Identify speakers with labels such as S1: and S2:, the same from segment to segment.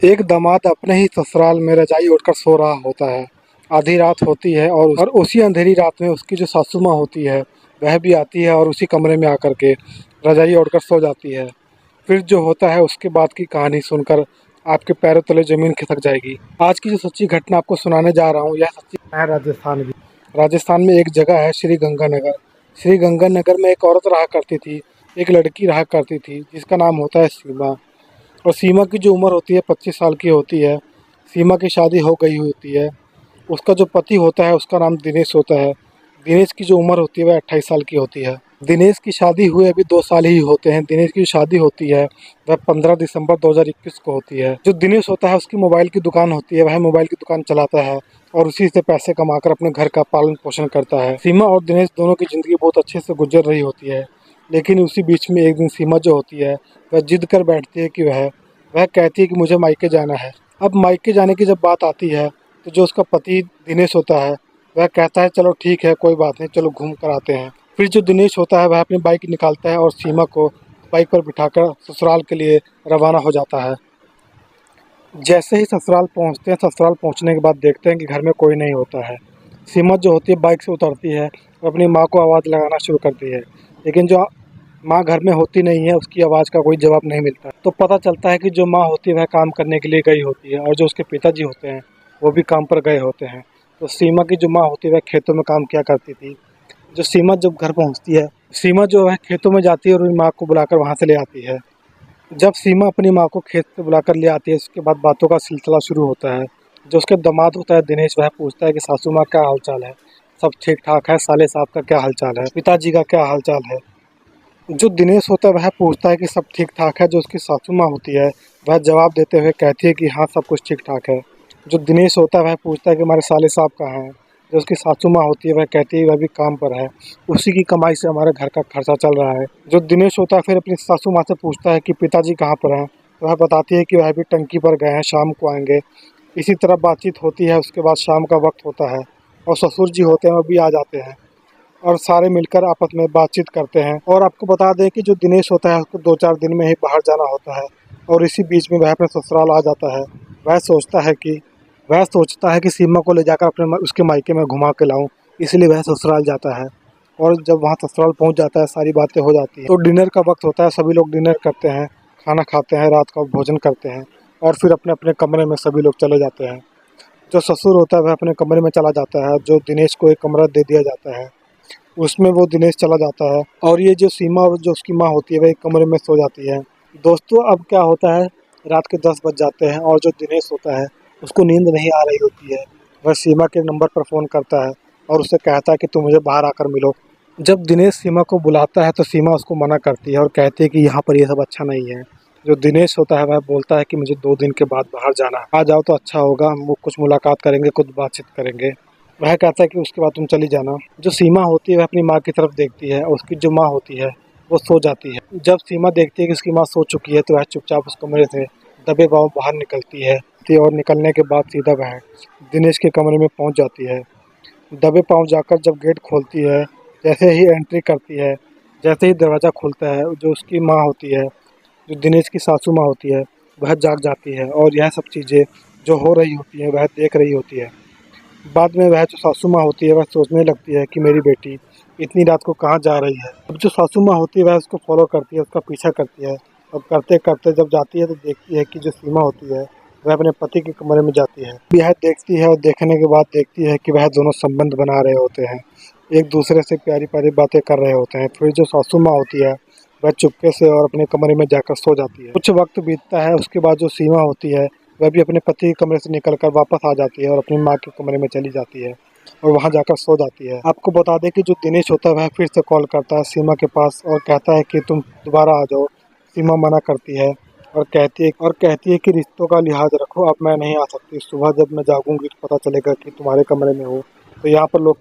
S1: एक दामाद अपने ही ससुराल में रजाई ओढ़कर सो रहा होता है। आधी रात होती है और उसी अंधेरी रात में उसकी जो सासू माँ होती है वह भी आती है और उसी कमरे में आकर के रजाई ओढ़कर सो जाती है। फिर जो होता है उसके बाद की कहानी सुनकर आपके पैरों तले ज़मीन खिसक जाएगी। आज की जो सच्ची घटना आपको सुनाने जा रहा हूँ यह सच्ची है राजस्थान की। राजस्थान में एक जगह है श्री गंगानगर। श्री गंगानगर में एक औरत रहा करती थी, एक लड़की रहा करती थी जिसका नाम होता है सीमा। और सीमा की जो उम्र होती है 25 साल की होती है। सीमा की शादी हो गई होती है। उसका जो पति होता है उसका नाम दिनेश होता है। दिनेश की जो उम्र होती है वह 28 साल की होती है। दिनेश की शादी हुए अभी 2 साल ही होते हैं। दिनेश की शादी होती है वह 15 दिसंबर 2021 को होती है। जो दिनेश होता है उसकी मोबाइल की दुकान होती है, वह मोबाइल की दुकान चलाता है और उसी से पैसे कमाकर अपने घर का पालन पोषण करता है। सीमा और दिनेश दोनों की ज़िंदगी बहुत अच्छे से गुजर रही होती है। लेकिन उसी बीच में एक दिन सीमा जो होती है वह जिद कर बैठती है कि वह कहती है कि मुझे मायके जाना है। अब मायके जाने की जब बात आती है तो जो उसका पति दिनेश होता है वह कहता है चलो ठीक है, कोई बात नहीं, चलो घूम कर आते हैं। फिर जो दिनेश होता है वह अपनी बाइक निकालता है और सीमा को बाइक पर बिठाकर ससुराल के लिए रवाना हो जाता है। जैसे ही ससुराल पहुंचते हैं, ससुराल पहुंचने के बाद देखते हैं कि घर में कोई नहीं होता है। सीमा जो होती है बाइक से उतरती है और अपनी माँ को आवाज़ लगाना शुरू करती है, लेकिन जो माँ घर में होती नहीं है, उसकी आवाज़ का कोई जवाब नहीं मिलता। तो पता चलता है कि जो माँ होती है वह काम करने के लिए गई होती है और जो उसके पिताजी होते हैं वो भी काम पर गए होते हैं। तो सीमा की जो माँ होती है वह खेतों में काम किया करती थी। जो सीमा जब घर पहुँचती है, सीमा जो है खेतों में जाती है और अपनी माँ को बुलाकर वहाँ से ले आती है। जब सीमा अपनी माँ को खेत से बुलाकर ले आती है उसके बाद बातों का सिलसिला शुरू होता है। जो उसके दामाद होता है दिनेश, वह पूछता है कि सासू माँ क्या हालचाल है, सब ठीक ठाक है, साले साहब का क्या हालचाल है, पिताजी का क्या हालचाल है। जो दिनेश होता है वह पूछता है कि सब ठीक ठाक है। जो उसकी सासू माँ होती है वह जवाब देते हुए कहती है कि हाँ सब कुछ ठीक ठाक है। जो दिनेश होता है वह पूछता है कि हमारे साले साहब कहाँ हैं। जो उसकी सासू माँ होती है वह कहती है वह भी काम पर है, उसी की कमाई से हमारे घर का खर्चा चल रहा है। जो दिनेश होता है फिर अपनी सासू माँ से पूछता है कि पिताजी कहाँ पर हैं। तो वह बताती है कि वह भी टंकी पर गए हैं, शाम को आएंगे। इसी तरह बातचीत होती है। उसके बाद शाम का वक्त होता है और ससुर जी होते हैं वो भी आ जाते हैं और सारे मिलकर आपस में बातचीत करते हैं। और आपको बता दें कि जो दिनेश होता है उसको 2-4 दिन में ही बाहर जाना होता है और इसी बीच में वह अपने ससुराल आ जाता है। वह सोचता है कि सीमा को ले जाकर अपने उसके मायके में घुमा के लाऊं, इसलिए वह ससुराल जाता है। और जब वहाँ ससुराल पहुँच जाता है सारी बातें हो जाती हैं। तो डिनर का वक्त होता है, सभी लोग डिनर करते हैं, खाना खाते हैं, रात का भोजन करते हैं और फिर अपने अपने कमरे में सभी लोग चले जाते हैं। जो ससुर होता है वह अपने कमरे में चला जाता है। जो दिनेश को एक कमरा दे दिया जाता है उसमें वो दिनेश चला जाता है और ये जो सीमा और जो उसकी माँ होती है वह एक कमरे में सो जाती है। दोस्तों अब क्या होता है, रात के 10 बज जाते हैं और जो दिनेश होता है उसको नींद नहीं आ रही होती है। वह सीमा के नंबर पर फ़ोन करता है और उससे कहता है कि तुम मुझे बाहर आकर मिलो। जब दिनेश सीमा को बुलाता है तो सीमा उसको मना करती है और कहती है कि यहाँ पर ये सब अच्छा नहीं है। जो दिनेश होता है वह बोलता है कि मुझे 2 दिन के बाद बाहर जाना है, आ जाओ तो अच्छा होगा, हम वो कुछ मुलाकात करेंगे, कुछ बातचीत करेंगे। वह कहता है कि उसके बाद तुम चली जाना। जो सीमा होती है वह अपनी माँ की तरफ देखती है और उसकी जो माँ होती है वो सो जाती है। जब सीमा देखती है कि उसकी माँ सो चुकी है तो वह चुपचाप उस कमरे से दबे पाँव बाहर निकलती है और निकलने के बाद सीधा वह दिनेश के कमरे में पहुंच जाती है। दबे पाँव जाकर जब गेट खोलती है, जैसे ही एंट्री करती है, जैसे ही दरवाज़ा खुलता है, जो उसकी माँ होती है, जो दिनेश की सासू माँ होती है, वह जाग जाती है और यह सब चीज़ें जो हो रही होती हैं वह देख रही होती है। बाद में वह जो सासू माँ होती है वह सोचने लगती है कि मेरी बेटी इतनी रात को कहाँ जा रही है। अब जो सासू माँ होती है वह उसको फॉलो करती है, उसका पीछा करती है। अब करते करते जब जाती है तो देखती है कि जो सीमा होती है वह अपने पति के कमरे में जाती है। यह देखती है और देखने के बाद देखती है कि वह दोनों संबंध बना रहे होते हैं, एक दूसरे से प्यारी प्यारी बातें कर रहे होते हैं। फिर जो सासू माँ होती है वह चुपके से और अपने कमरे में जाकर सो जाती है। कुछ वक्त बीतता है, उसके बाद जो सीमा होती है वह भी अपने पति के कमरे से निकलकर वापस आ जाती है और अपनी माँ के कमरे में चली जाती है और वहाँ जाकर सो जाती है। आपको बता दें कि जो दिनेश होता है वह फिर से कॉल करता है सीमा के पास और कहता है कि तुम दोबारा आ जाओ। सीमा मना करती है और कहती है कि रिश्तों का लिहाज रखो, अब मैं नहीं आ सकती। सुबह जब मैं जागूंगी तो पता चलेगा कि तुम्हारे कमरे में हो, तो यहाँ पर लोग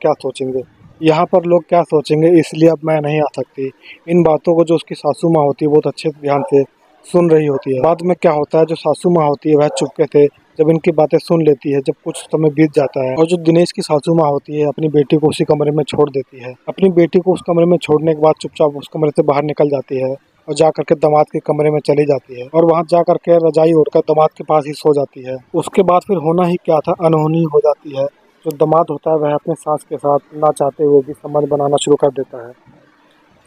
S1: क्या सोचेंगे, इसलिए अब मैं नहीं आ सकती। इन बातों को जो उसकी सासू माँ होती है बहुत अच्छे ध्यान से सुन रही होती है। बाद में क्या होता है, जो सासू माँ होती है वह चुपके से जब इनकी बातें सुन लेती है, जब कुछ समय बीत जाता है और जो दिनेश की सासू माँ होती है अपनी बेटी को उसी कमरे में छोड़ देती है। अपनी बेटी को उस कमरे में छोड़ने के बाद चुपचाप उस कमरे से बाहर निकल जाती है और जा करके दामाद के कमरे में चली जाती है और वहाँ जा करके रजाई ओढ़कर दामाद के पास ही सो जाती है। उसके बाद फिर होना ही क्या था, अनहोनी हो जाती है। जो दामाद होता है वह अपने सास के साथ ना चाहते हुए भी संबंध बनाना शुरू कर देता है।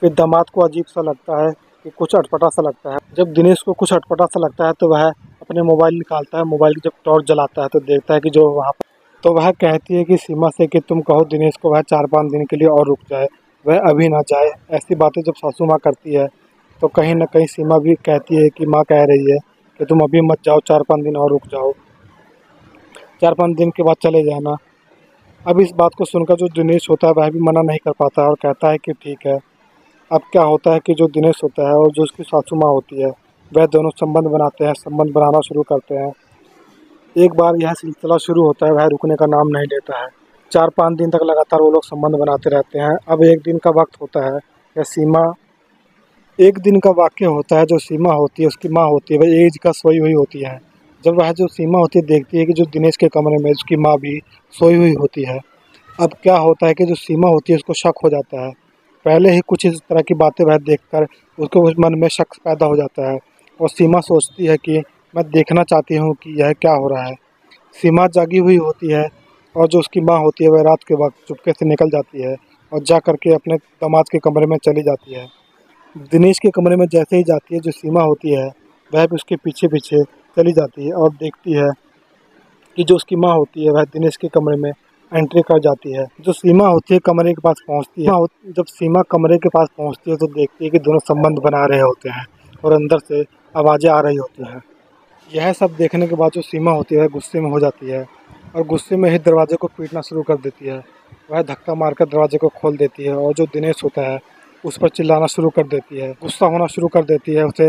S1: फिर दामाद को अजीब सा लगता है कि कुछ अटपटा सा लगता है। जब दिनेश को कुछ अटपटा सा लगता है तो वह अपने मोबाइल निकालता है। मोबाइल की जब टॉर्च जलाता है तो देखता है कि जो वहाँ पर, तो वह कहती है कि सीमा से कि तुम कहो दिनेश को वह 4-5 दिन के लिए और रुक जाए, वह अभी ना जाए। ऐसी बातें जब सासू माँ करती है तो कहीं ना कहीं सीमा भी कहती है कि माँ कह रही है कि तुम अभी मत जाओ, 4-5 दिन और रुक जाओ, 4-5 दिन के बाद चले जाना। अब इस बात को सुनकर जो दिनेश होता है वह भी मना नहीं कर पाता है और कहता है कि ठीक है। अब क्या होता है कि जो दिनेश होता है और जो उसकी सासू माँ होती है वह दोनों संबंध बनाते हैं, संबंध बनाना शुरू करते हैं। एक बार यह सिलसिला शुरू होता है वह रुकने का नाम नहीं लेता है। 4-5 दिन तक लगातार वो लोग संबंध बनाते रहते हैं। अब एक दिन का वक्त होता है, यह सीमा, एक दिन का वाक्य होता है, जो सीमा होती है उसकी माँ होती है वह एज का सोई हुई होती है। जब वह जो सीमा होती है देखती है कि जो दिनेश के कमरे में उसकी माँ भी सोई हुई होती है। अब क्या होता है कि जो सीमा होती है उसको शक हो जाता है। पहले ही कुछ इस तरह की बातें वह देखकर उसके उस मन में शक पैदा हो जाता है और सीमा सोचती है कि मैं देखना चाहती हूँ कि यह क्या हो रहा है। सीमा जागी हुई होती है और जो उसकी माँ होती है वह रात के वक्त चुपके से निकल जाती है और जा करके अपने दामाद के कमरे में चली जाती है। दिनेश के कमरे में जैसे ही जाती है जो सीमा होती है वह भी उसके पीछे पीछे चली जाती है और देखती है कि जो उसकी माँ होती है वह दिनेश के कमरे में एंट्री कर जाती है। जो सीमा होती है कमरे के पास पहुँचती है, जब सीमा कमरे के पास पहुँचती है तो देखती है कि दोनों संबंध बना रहे होते हैं और अंदर से आवाज़ें आ रही होती हैं। यह सब देखने के बाद जो सीमा होती है गुस्से में हो जाती है और गुस्से में ही दरवाजे को पीटना शुरू कर देती है। वह धक्का मारकर दरवाजे को खोल देती है और जो दिनेश होता है उस पर चिल्लाना शुरू कर देती है, गुस्सा होना शुरू कर देती है, उसे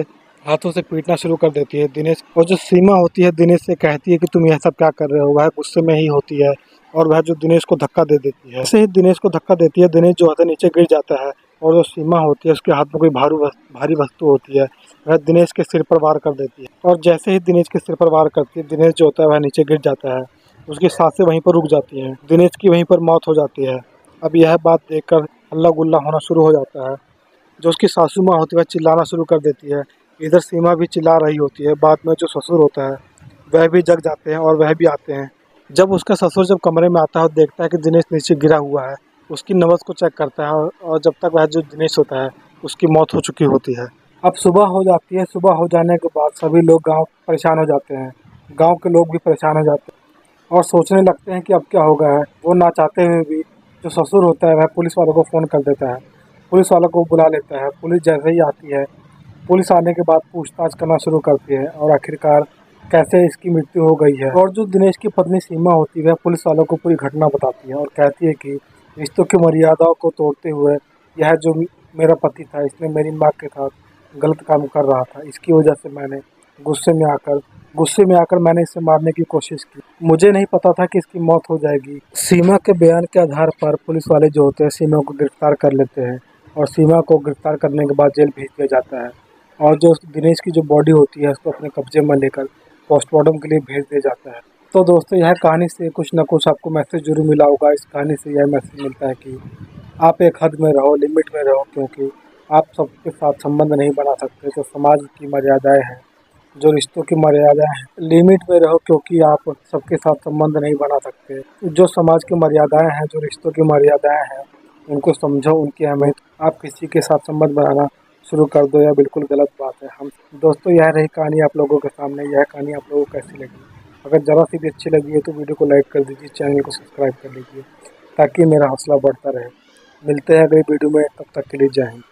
S1: हाथों से पीटना शुरू कर देती है दिनेश। और जो सीमा होती है दिनेश से कहती है कि तुम यह सब क्या कर रहे हो। वह गुस्से में ही होती है और वह जो दिनेश को धक्का दे देती है। ऐसे ही दिनेश को धक्का देती है, दिनेश जो है नीचे गिर जाता है और जो सीमा होती है उसके हाथ में कोई भारी वस्तु होती है, वह दिनेश के सिर पर वार कर देती है। और जैसे ही दिनेश के सिर पर वार करती है दिनेश जो होता है वह नीचे गिर जाता है, उसकी सांसें वहीं पर रुक जाती हैं, दिनेश की वहीं पर मौत हो जाती है। अब यह बात देखकर हल्ला गुल्ला होना शुरू हो जाता है। जो उसकी सासू माँ होती है वह चिल्लाना शुरू कर देती है, इधर सीमा भी चिल्ला रही होती है। बाद में जो ससुर होता है वह भी जग जाते हैं और वह भी आते हैं। जब उसका ससुर जब कमरे में आता है और देखता है कि दिनेश नीचे गिरा हुआ है, उसकी नब्ज़ को चेक करता है और जब तक वह जो दिनेश होता है उसकी मौत हो चुकी होती है। अब सुबह हो जाती है। सुबह हो जाने के बाद सभी लोग गांव परेशान हो जाते हैं, गांव के लोग भी परेशान हो जाते हैं और सोचने लगते हैं कि अब क्या होगा है। वो ना चाहते हुए भी जो ससुर होता है वह पुलिस वालों को फ़ोन कर देता है, पुलिस वालों को बुला लेता है। पुलिस जैसे ही आती है, पुलिस आने के बाद पूछताछ करना शुरू करती है और आखिरकार कैसे इसकी मृत्यु हो गई है। और जो दिनेश की पत्नी सीमा होती है वह पुलिस वालों को पूरी घटना बताती है और कहती है कि रिश्तों की मर्यादाओं को तोड़ते हुए यह जो मेरा पति था इसने मेरी माँ के साथ गलत काम कर रहा था। इसकी वजह से मैंने गुस्से में आकर मैंने इसे मारने की कोशिश की। मुझे नहीं पता था कि इसकी मौत हो जाएगी। सीमा के बयान के आधार पर पुलिस वाले जो होते हैं सीमा को गिरफ्तार कर लेते हैं और सीमा को गिरफ्तार करने के बाद जेल भेज दिया जाता है और जो दिनेश की जो बॉडी होती है उसको अपने कब्जे में लेकर पोस्टमार्टम के लिए भेज दिया जाता है। तो दोस्तों यह कहानी से कुछ ना कुछ आपको मैसेज जरूर मिला होगा। इस कहानी से यह मैसेज मिलता है कि आप एक हद में रहो, लिमिट में रहो, क्योंकि आप सबके साथ संबंध नहीं बना सकते। तो समाज की मर्यादाएं हैं, जो रिश्तों की मर्यादाएं हैं, लिमिट में रहो क्योंकि आप सबके साथ संबंध नहीं बना सकते। जो समाज की मर्यादाएं हैं, जो रिश्तों की मर्यादाएं हैं, उनको समझो, उनकी अहमियत। आप किसी के साथ संबंध बनाना शुरू कर दो या बिल्कुल गलत बात है। हम दोस्तों यह रही कहानी आप लोगों के सामने। यह कहानी आप लोगों को कैसी लगी? अगर ज़रा सी भी अच्छी लगी है तो वीडियो को लाइक कर दीजिए, चैनल को सब्सक्राइब कर लीजिए ताकि मेरा हौसला बढ़ता रहे। मिलते हैं अगली वीडियो में, तब तक के लिए जय हिंद।